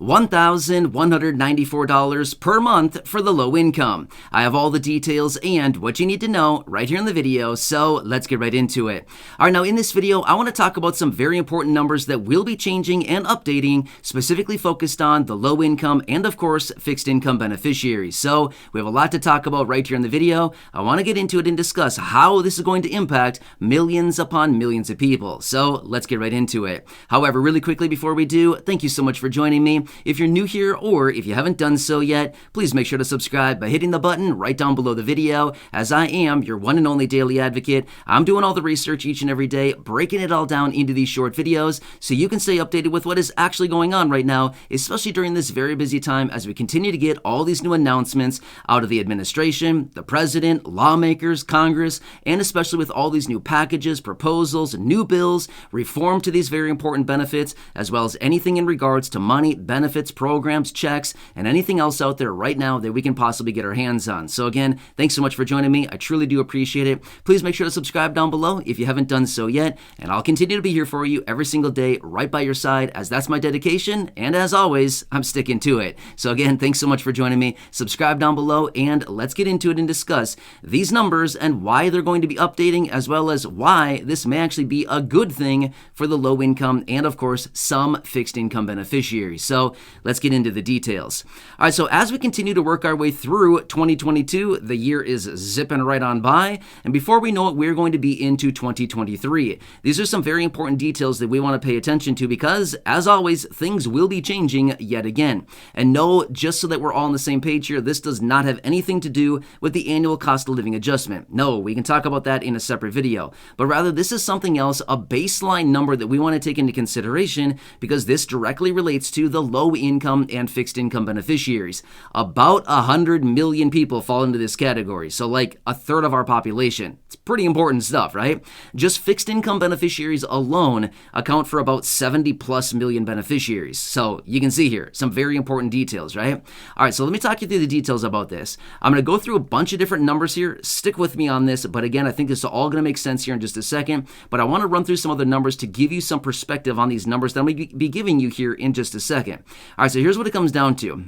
$1,194 per month for the low income. I have all the details and what you need to know right here in the video, so let's get right into it. All right, now in this video, I want to talk about some very important numbers that will be changing and updating, specifically focused on the low income and, of course, fixed income beneficiaries. So we have a lot to talk about right here in the video. I want to get into it and discuss how this is going to impact millions upon millions of people. So let's get right into it. However, really quickly before we do, thank you so much for joining me. If you're new here or if you haven't done so yet, please make sure to subscribe by hitting the button right down below the video, as I am your one and only daily advocate. I'm doing all the research each and every day, breaking it all down into these short videos so you can stay updated with what is actually going on right now, especially during this very busy time as we continue to get all these new announcements out of the administration, the president, lawmakers, Congress, and especially with all these new packages, proposals, new bills, reform to these very important benefits, as well as anything in regards to money, benefits, programs, checks, and anything else out there right now that we can possibly get our hands on. So again, thanks so much for joining me. I truly do appreciate it. Please make sure to subscribe down below if you haven't done so yet, and I'll continue to be here for you every single day right by your side, as that's my dedication, and as always, I'm sticking to it. So again, thanks so much for joining me. Subscribe down below, and let's get into it and discuss these numbers and why they're going to be updating, as well as why this may actually be a good thing for the low income and, of course, some fixed income beneficiaries. So let's get into the details. All right, so as we continue to work our way through 2022, the year is zipping right on by, and before we know it, we're going to be into 2023. These are some very important details that we want to pay attention to because, as always, things will be changing yet again. And no, just so that we're all on the same page here, this does not have anything to do with the annual cost of living adjustment. No, we can talk about that in a separate video, but rather this is something else, a baseline number that we want to take into consideration because this directly relates to the low income and fixed income beneficiaries. About 100 million people fall into this category, so like a third of our population. It's pretty important stuff, right? Just fixed income beneficiaries alone account for about 70 plus million beneficiaries. So you can see here some very important details, right? All right, so let me talk you through the details about this. I'm going to go through a bunch of different numbers here. Stick with me on this, but again, I think this is all going to make sense here in just a second, but I want to run through some other numbers to give you some perspective on these numbers that I'm going to be giving you here in just a second. All right, so here's what it comes down to.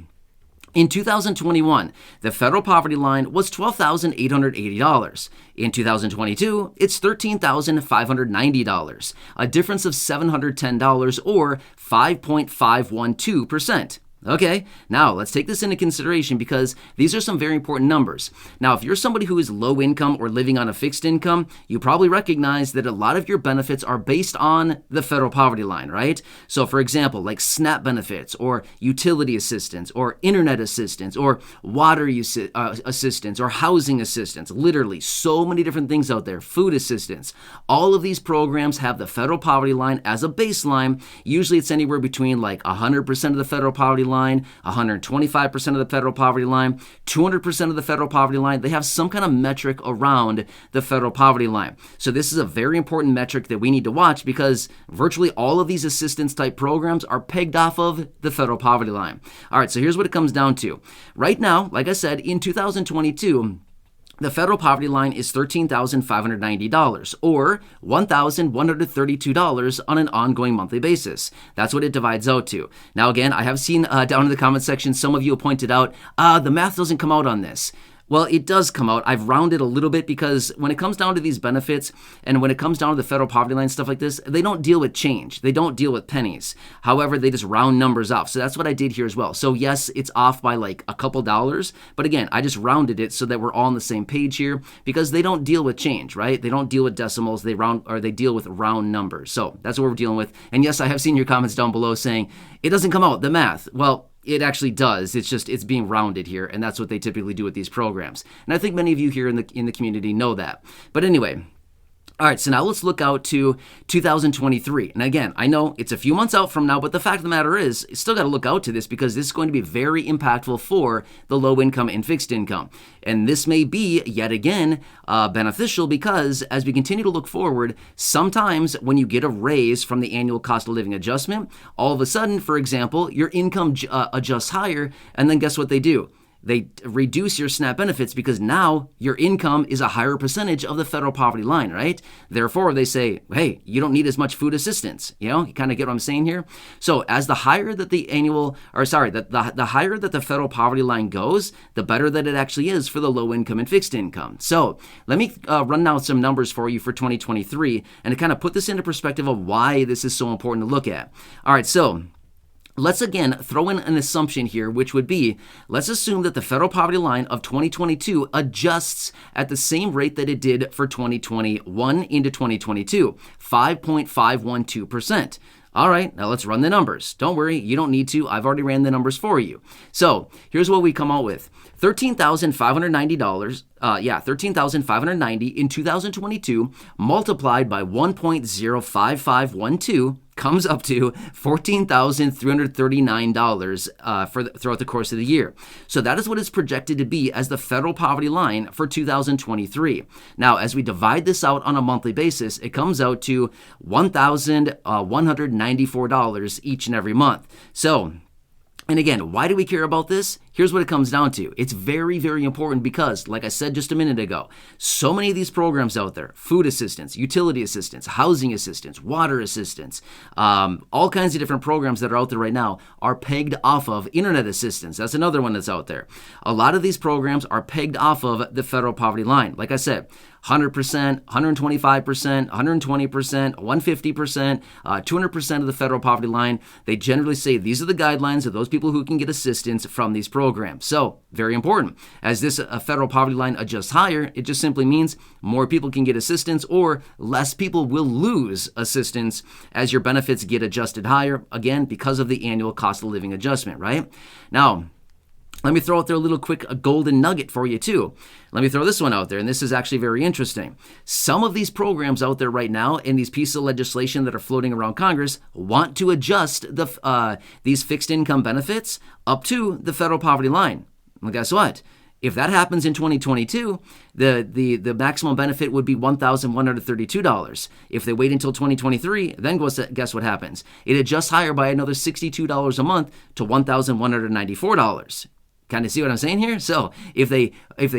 In 2021, the federal poverty line was $12,880. In 2022, it's $13,590, a difference of $710 or 5.512%. Okay, now let's take this into consideration because these are some very important numbers. Now, if you're somebody who is low income or living on a fixed income, you probably recognize that a lot of your benefits are based on the federal poverty line, right? So for example, like SNAP benefits or utility assistance or internet assistance or water assistance or housing assistance, literally so many different things out there, food assistance. All of these programs have the federal poverty line as a baseline. Usually it's anywhere between like 100% of the federal poverty line, 125% of the federal poverty line, 200% of the federal poverty line. They have some kind of metric around the federal poverty line. So this is a very important metric that we need to watch because virtually all of these assistance type programs are pegged off of the federal poverty line. All right, so here's what it comes down to. Right now, like I said, in 2022, the federal poverty line is $13,590 or $1,132 on an ongoing monthly basis. That's what it divides out to. Now, again, I have seen down in the comment section, some of you have pointed out, the math doesn't come out on this. Well, it does come out. I've rounded a little bit because when it comes down to these benefits and when it comes down to the federal poverty line, stuff like this, they don't deal with change. They don't deal with pennies. However, they just round numbers off. So that's what I did here as well. So yes, it's off by like a couple dollars. But again, I just rounded it so that we're all on the same page here because they don't deal with change, right? They don't deal with decimals. They deal with round numbers. So that's what we're dealing with. And yes, I have seen your comments down below saying it doesn't come out, the math. Well, it actually does. It's being rounded here, and that's what they typically do with these programs. And I think many of you here in the community know that. But anyway, all right, so now let's look out to 2023. And again, I know it's a few months out from now, but the fact of the matter is, you still got to look out to this because this is going to be very impactful for the low income and fixed income. And this may be, yet again, beneficial because as we continue to look forward, sometimes when you get a raise from the annual cost of living adjustment, all of a sudden, for example, your income adjusts higher, and then guess what they do? they reduce your SNAP benefits because now your income is a higher percentage of the federal poverty line, right? Therefore, they say, hey, you don't need as much food assistance. You kind of get what I'm saying here? So as the higher that the the higher that the federal poverty line goes, the better that it actually is for the low income and fixed income. So let me run down some numbers for you for 2023 and to kind of put this into perspective of why this is so important to look at. All right, so let's again throw in an assumption here, which would be, let's assume that the federal poverty line of 2022 adjusts at the same rate that it did for 2021 into 2022, 5.512%. All right, now let's run the numbers. Don't worry, you don't need to. I've already ran the numbers for you. So here's what we come out with. $13,590, $13,590 in 2022 multiplied by 1.05512 comes up to $14,339 throughout the course of the year. So that is what is projected to be as the federal poverty line for 2023. Now, as we divide this out on a monthly basis, it comes out to $1,194 each and every month. So, and again, why do we care about this? Here's what it comes down to. It's very, very important because, like I said just a minute ago, so many of these programs out there, food assistance, utility assistance, housing assistance, water assistance, all kinds of different programs that are out there right now are pegged off of internet assistance. That's another one that's out there. A lot of these programs are pegged off of the federal poverty line. Like I said, 100%, 125%, 120%, 150%, 200% of the federal poverty line. They generally say these are the guidelines of those people who can get assistance from these programs. So, very important. As this federal poverty line adjusts higher, it just simply means more people can get assistance or less people will lose assistance as your benefits get adjusted higher, again, because of the annual cost of living adjustment, right? Now, let me throw out there a little quick golden nugget for you too. Let me throw this one out there, and this is actually very interesting. Some of these programs out there right now in these pieces of legislation that are floating around Congress want to adjust these fixed income benefits up to the federal poverty line. Well, guess what? If that happens in 2022, the maximum benefit would be $1,132. If they wait until 2023, then guess what happens? It adjusts higher by another $62 a month to $1,194. Kind of see what I'm saying here? So if they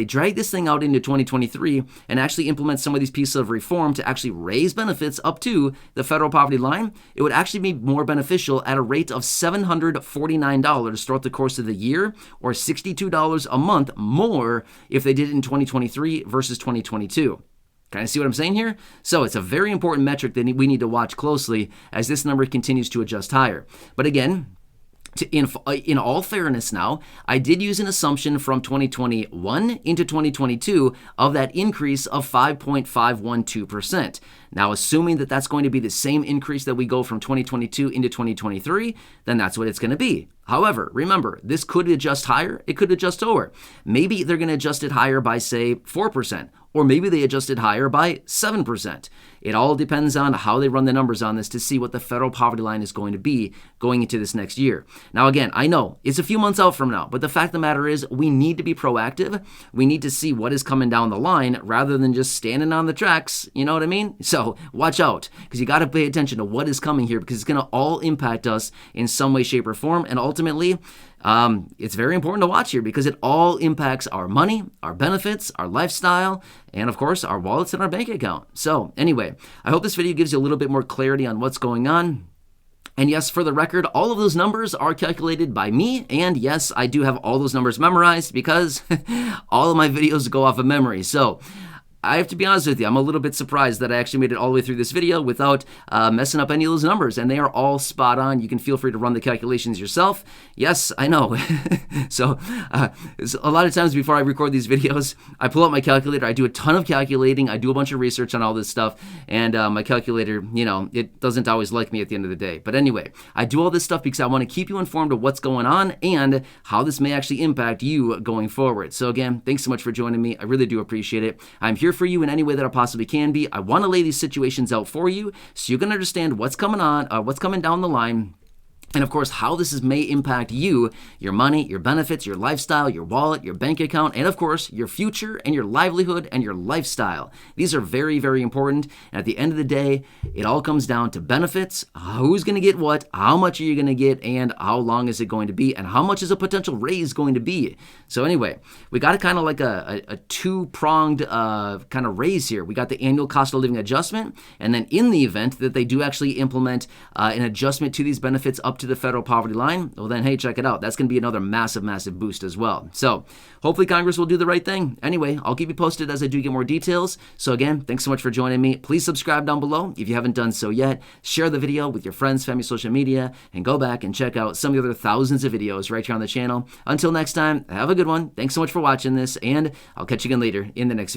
drag this thing out into 2023 and actually implement some of these pieces of reform to actually raise benefits up to the federal poverty line, it would actually be more beneficial at a rate of $749 throughout the course of the year, or $62 a month more if they did it in 2023 versus 2022. Kind of see what I'm saying here? So it's a very important metric that we need to watch closely as this number continues to adjust higher. But again, in all fairness now, I did use an assumption from 2021 into 2022 of that increase of 5.512%. Now, assuming that that's going to be the same increase that we go from 2022 into 2023, then that's what it's going to be. However, remember, this could adjust higher, it could adjust lower. Maybe they're going to adjust it higher by, say, 4%, or maybe they adjust it higher by 7%. It all depends on how they run the numbers on this to see what the federal poverty line is going to be going into this next year. Now, again, I know it's a few months out from now, but the fact of the matter is we need to be proactive. We need to see what is coming down the line rather than just standing on the tracks. You know what I mean? So watch out, because you got to pay attention to what is coming here, because it's going to all impact us in some way, shape, or form. And ultimately, it's very important to watch here because it all impacts our money, our benefits, our lifestyle, and of course, our wallets and our bank account. So anyway, I hope this video gives you a little bit more clarity on what's going on. And yes, for the record, all of those numbers are calculated by me. And yes, I do have all those numbers memorized because all of my videos go off of memory. So I have to be honest with you, I'm a little bit surprised that I actually made it all the way through this video without messing up any of those numbers, and they are all spot on. You can feel free to run the calculations yourself. Yes, I know. So a lot of times before I record these videos, I pull out my calculator, I do a ton of calculating, I do a bunch of research on all this stuff, and my calculator, it doesn't always like me at the end of the day. But anyway, I do all this stuff because I want to keep you informed of what's going on and how this may actually impact you going forward. So again, thanks so much for joining me. I really do appreciate it. I'm here for you in any way that I possibly can be. I want to lay these situations out for you so you can understand what's coming on, what's coming down the line, and of course, how this may impact you, your money, your benefits, your lifestyle, your wallet, your bank account, and of course, your future and your livelihood and your lifestyle. These are very, very important. And at the end of the day, it all comes down to benefits, who's going to get what, how much are you going to get, and how long is it going to be, and how much is a potential raise going to be. So anyway, we got a kind of like a two-pronged kind of raise here. We got the annual cost of living adjustment, and then in the event that they do actually implement an adjustment to these benefits up to the federal poverty line, well then, hey, check it out. That's going to be another massive, massive boost as well. So hopefully Congress will do the right thing. Anyway, I'll keep you posted as I do get more details. So again, thanks so much for joining me. Please subscribe down below if you haven't done so yet. Share the video with your friends, family, social media, and go back and check out some of the other thousands of videos right here on the channel. Until next time, have a good one. Thanks so much for watching this, and I'll catch you again later in the next video.